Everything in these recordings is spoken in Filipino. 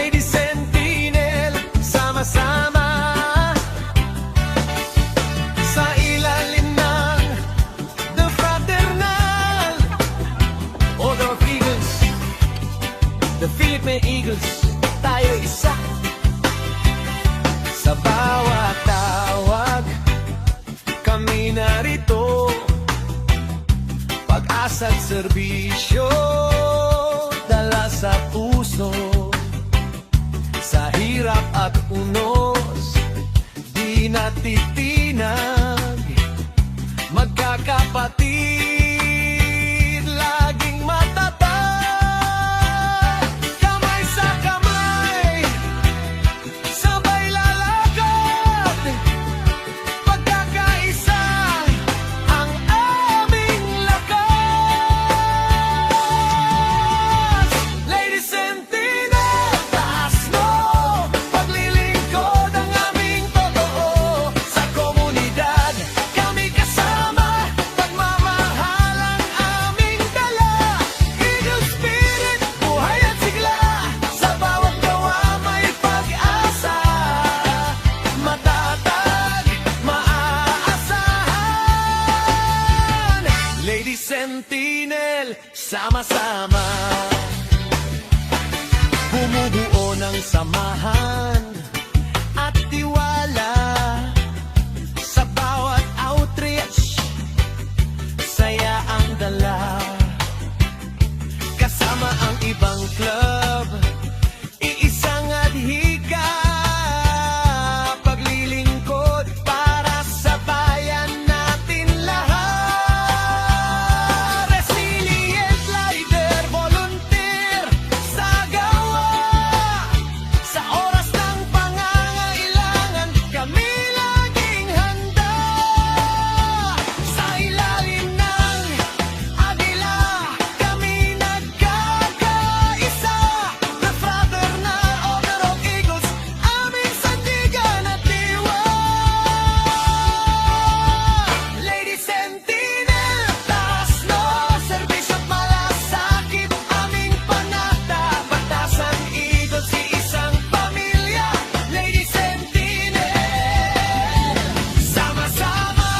Lady Sentinel, sama-sama sa ilalim ng The Fraternal Order of Eagles, the Philippine Eagles. Tayo isa sa bawat tawag, kami narito. Pag-asa't serbisyo, dala sa puso. Sa hirap at unos, di natitinag. Magkakapatid, laging matatag. Kamay sa kamay, sabay lalakad. Pagkakaisa ang aming lakas. Lady Sentinel, taas mo, paglilingkod ang aming totoo. Sa komunidad, kami kasama, pagmamahal ang aming dala. Eagle spirit, buhay at sigla, sa bawat gawa may pag-asa. Matatag, maaasahan. Lady Sentinel, sama-sama, bumubuo ng samahan at tiwala. Sa bawat outreach, saya ang dala. Kasama ang ibang club, iisang adhika. Paglilingkod para sa bayan natin lahat. Resilient leader, volunteer sa gawa. Sa oras ng pangangailangan, kami laging handa. Sa ilalim ng agila, kami nagkakaisa. The Fraternal Order of Eagles, aming sandigan at diwa. Lady Sentinel, taas no, serbisyo't malasakit, aming panata. Batasan Eagles, isang pamilya. Lady Sentinel, sama-sama.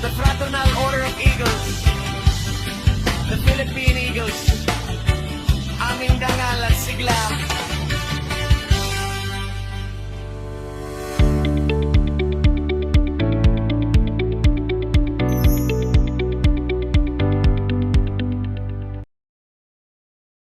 The Fraternal Order of Eagles, the Philippine Eagles, aming dangal at sigla.